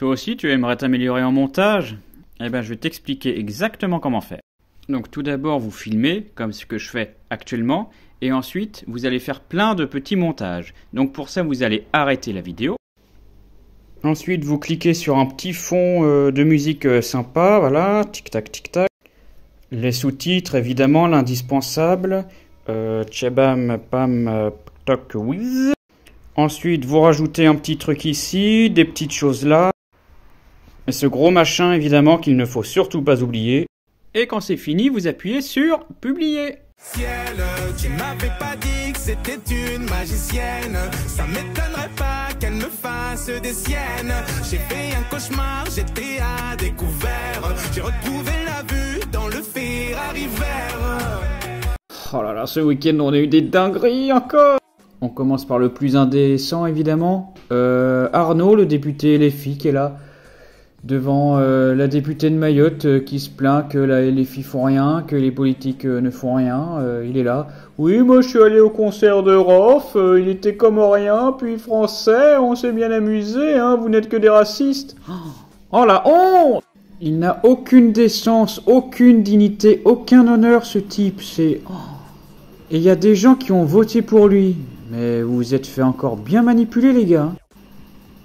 Toi aussi, tu aimerais t'améliorer en montage? Eh ben, je vais t'expliquer exactement comment faire. Donc tout d'abord, vous filmez, comme ce que je fais actuellement, et ensuite, vous allez faire plein de petits montages. Donc pour ça, vous allez arrêter la vidéo. Ensuite, vous cliquez sur un petit fond de musique sympa, voilà, tic-tac, tic-tac. Les sous-titres, évidemment, l'indispensable. Tchabam, pam, toc, whiz. Ensuite, vous rajoutez un petit truc ici, des petites choses là. Et ce gros machin, évidemment, qu'il ne faut surtout pas oublier. Et quand c'est fini, vous appuyez sur Publier. Ciel, tu m'avais pas dit que c'était une magicienne. Ça m'étonnerait pas qu'elle me fasse des siennes. J'ai fait un cauchemar, j'étais à découvert. J'ai retrouvé la vue dans le Ferrari vert. Oh là là, ce week-end, on a eu des dingueries encore. On commence par le plus indécent, évidemment. Arnaud, le député LFI, qui est là. Devant la députée de Mayotte qui se plaint que les filles font rien, que les politiques ne font rien. Il est là. Oui, moi je suis allé au concert de Rof, il était comme rien, puis français, on s'est bien amusé, hein, vous n'êtes que des racistes. Oh la honte! Il n'a aucune décence, aucune dignité, aucun honneur ce type, c'est... Oh. Et il y a des gens qui ont voté pour lui. Mais vous vous êtes fait encore bien manipuler les gars.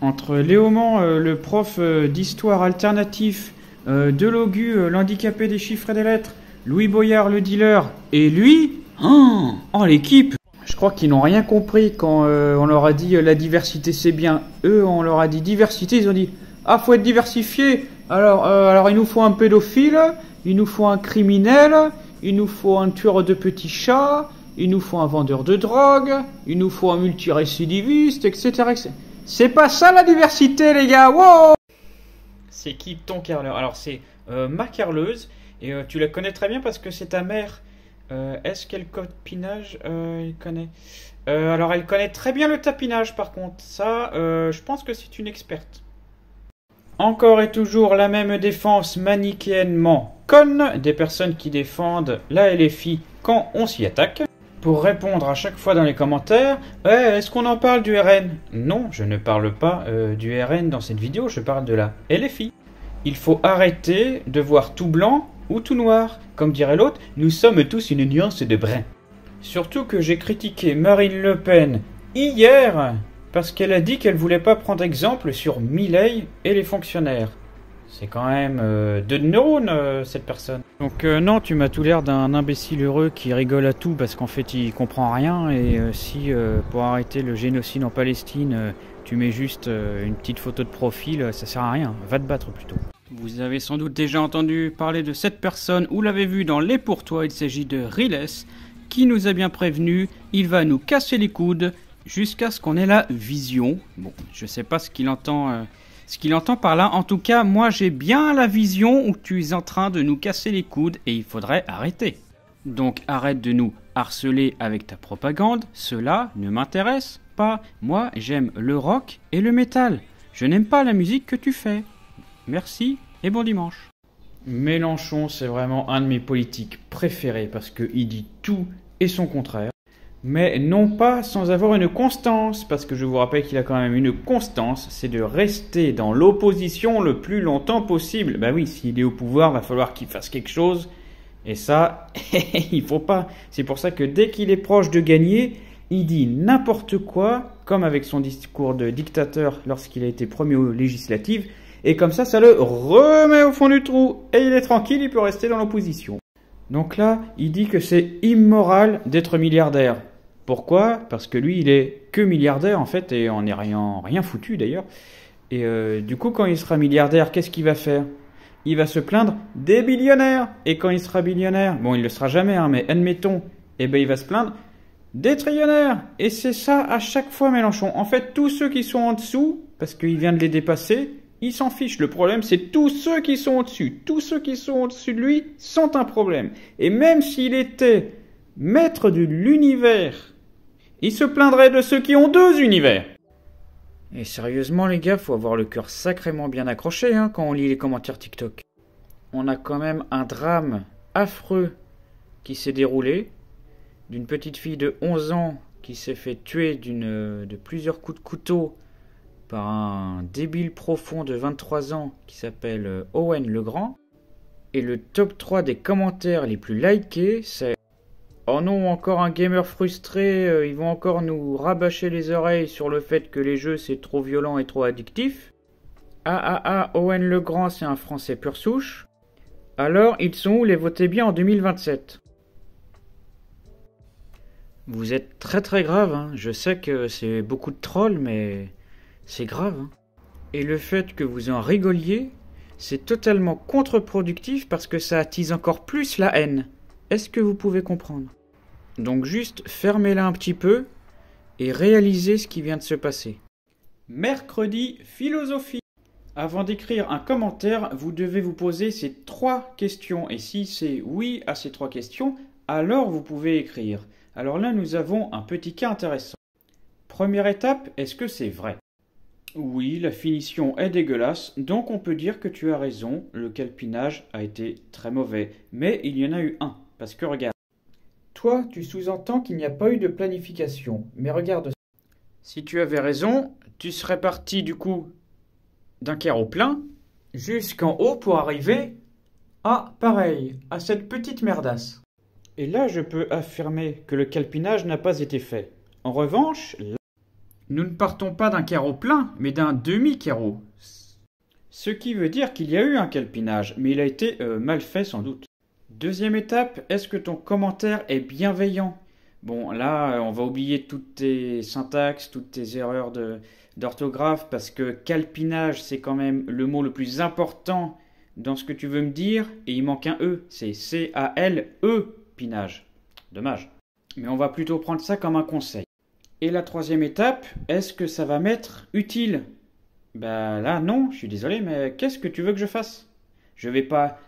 Entre Léaumont, le prof d'histoire alternatif, Delogu, l'handicapé des chiffres et des lettres, Louis Boyard, le dealer, et lui, oh l'équipe. Je crois qu'ils n'ont rien compris quand on leur a dit la diversité c'est bien. Eux, on leur a dit diversité, ils ont dit ah faut être diversifié. Alors il nous faut un pédophile, il nous faut un criminel, il nous faut un tueur de petits chats, il nous faut un vendeur de drogue, il nous faut un multirécidiviste, etc. C'est pas ça la diversité, les gars, wow! C'est qui ton carleur? Alors, c'est ma carleuse, et tu la connais très bien parce que c'est ta mère. Est-ce qu'elle copinage? Elle connaît. Alors, elle connaît très bien le tapinage, par contre. Ça, je pense que c'est une experte. Encore et toujours la même défense manichéennement conne des personnes qui défendent la LFI quand on s'y attaque. Pour répondre à chaque fois dans les commentaires, est-ce qu'on en parle du RN? Non, je ne parle pas du RN dans cette vidéo, je parle de la LFI. Il faut arrêter de voir tout blanc ou tout noir. Comme dirait l'autre, nous sommes tous une nuance de brun. Surtout que j'ai critiqué Marine Le Pen hier parce qu'elle a dit qu'elle voulait pas prendre exemple sur Milei et les fonctionnaires. C'est quand même deux neurones, cette personne. Donc non, tu m'as tout l'air d'un imbécile heureux qui rigole à tout parce qu'en fait il comprend rien. Et si pour arrêter le génocide en Palestine, tu mets juste une petite photo de profil, ça sert à rien. Va te battre plutôt. Vous avez sans doute déjà entendu parler de cette personne ou l'avez vu dans Les Pour Toi. Il s'agit de Riles qui nous a bien prévenu. Il va nous casser les coudes jusqu'à ce qu'on ait la vision. Bon, je sais pas ce qu'il entend... Ce qu'il entend par là, en tout cas, moi j'ai bien la vision où tu es en train de nous casser les coudes et il faudrait arrêter. Donc arrête de nous harceler avec ta propagande, cela ne m'intéresse pas. Moi j'aime le rock et le métal. Je n'aime pas la musique que tu fais. Merci et bon dimanche. Mélenchon, c'est vraiment un de mes politiques préférés parce qu'il dit tout et son contraire. Mais non pas sans avoir une constance, parce que je vous rappelle qu'il a quand même une constance, c'est de rester dans l'opposition le plus longtemps possible. Bah oui, s'il est au pouvoir, va falloir qu'il fasse quelque chose, et ça, il faut pas. C'est pour ça que dès qu'il est proche de gagner, il dit n'importe quoi, comme avec son discours de dictateur lorsqu'il a été premier aux législatives, et comme ça le remet au fond du trou, et il est tranquille, il peut rester dans l'opposition. Donc là, il dit que c'est immoral d'être milliardaire. Pourquoi? Parce que lui, il est que milliardaire, en fait, et on n'est rien foutu, d'ailleurs. Et du coup, quand il sera milliardaire, qu'est-ce qu'il va faire? Il va se plaindre des billionnaires. Et quand il sera billionnaire, bon, il ne le sera jamais, hein, mais admettons, eh ben, il va se plaindre des trillionnaires. Et c'est ça à chaque fois, Mélenchon. En fait, tous ceux qui sont en dessous, parce qu'il vient de les dépasser, il s'en fiche. Le problème, c'est tous ceux qui sont au-dessus. Tous ceux qui sont au-dessus de lui sont un problème. Et même s'il était maître de l'univers, il se plaindrait de ceux qui ont deux univers. Et sérieusement les gars, faut avoir le cœur sacrément bien accroché hein, quand on lit les commentaires TikTok. On a quand même un drame affreux qui s'est déroulé, d'une petite fille de 11 ans qui s'est fait tuer de plusieurs coups de couteau par un débile profond de 23 ans qui s'appelle Owen Legrand. Et le top 3 des commentaires les plus likés, c'est « Oh non, encore un gamer frustré, ils vont encore nous rabâcher les oreilles sur le fait que les jeux c'est trop violent et trop addictif. Ah, Owen Legrand c'est un français pur souche. Alors, ils sont où les votés bien en 2027 ?» Vous êtes très très grave, hein. Je sais que c'est beaucoup de trolls, mais c'est grave. Hein. Et le fait que vous en rigoliez, c'est totalement contre-productif parce que ça attise encore plus la haine. Est-ce que vous pouvez comprendre? Donc juste fermez-la un petit peu et réalisez ce qui vient de se passer. Mercredi, philosophie. Avant d'écrire un commentaire, vous devez vous poser ces 3 questions. Et si c'est oui à ces 3 questions, alors vous pouvez écrire. Alors là, nous avons un petit cas intéressant. Première étape, est-ce que c'est vrai? Oui, la finition est dégueulasse, donc on peut dire que tu as raison, le calpinage a été très mauvais. Mais il y en a eu un, parce que regarde. Toi, tu sous-entends qu'il n'y a pas eu de planification, mais regarde. Si tu avais raison, tu serais parti du coup d'un carreau plein jusqu'en haut pour arriver à, pareil, à cette petite merdasse. Et là, je peux affirmer que le calpinage n'a pas été fait. En revanche, là, nous ne partons pas d'un carreau plein, mais d'un demi-carreau. Ce qui veut dire qu'il y a eu un calpinage, mais il a été mal fait sans doute. Deuxième étape, est-ce que ton commentaire est bienveillant? Bon, là, on va oublier toutes tes syntaxes, toutes tes erreurs d'orthographe, parce que calpinage, c'est quand même le mot le plus important dans ce que tu veux me dire, et il manque un E, c'est C-A-L-E. Pinage. Dommage. Mais on va plutôt prendre ça comme un conseil. Et la troisième étape, est-ce que ça va m'être utile? Bah là non, je suis désolé, mais qu'est-ce que tu veux que je fasse? Je vais pas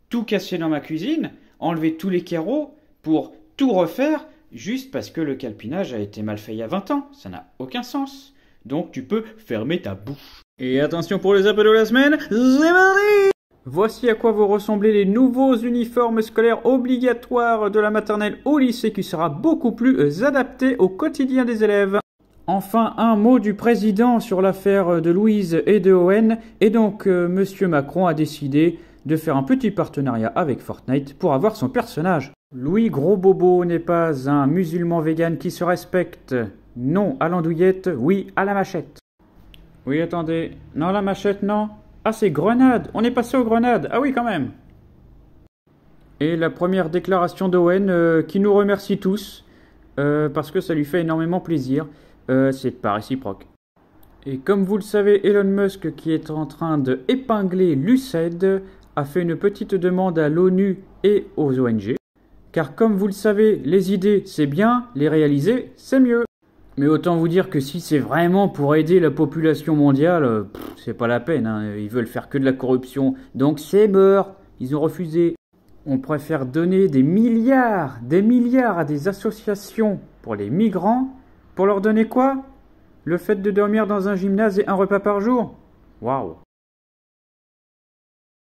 tout casser dans ma cuisine, enlever tous les carreaux pour tout refaire juste parce que le calpinage a été mal fait il y a 20 ans. Ça n'a aucun sens. Donc tu peux fermer ta bouche. Et attention pour les appels de la semaine, c'est mardi! Voici à quoi vont ressembler les nouveaux uniformes scolaires obligatoires de la maternelle au lycée qui sera beaucoup plus adapté au quotidien des élèves. Enfin, un mot du président sur l'affaire de Louise et de Owen. Et donc, Monsieur Macron a décidé de faire un petit partenariat avec Fortnite pour avoir son personnage. Louis Gros Bobo n'est pas un musulman vegan qui se respecte. Non à l'andouillette, oui à la machette. Oui, attendez. Non, la machette, non. Ah, c'est grenade. On est passé aux grenades. Ah oui, quand même. Et la première déclaration d'Owen qui nous remercie tous parce que ça lui fait énormément plaisir. C'est pas réciproque. Et comme vous le savez, Elon Musk, qui est en train de épingler l'USAID, a fait une petite demande à l'ONU et aux ONG. Car comme vous le savez, les idées, c'est bien, les réaliser, c'est mieux. Mais autant vous dire que si c'est vraiment pour aider la population mondiale, c'est pas la peine, hein. Ils veulent faire que de la corruption. Donc c'est mort, ils ont refusé. On préfère donner des milliards à des associations pour les migrants. Pour leur donner quoi? Le fait de dormir dans un gymnase et un repas par jour? Waouh!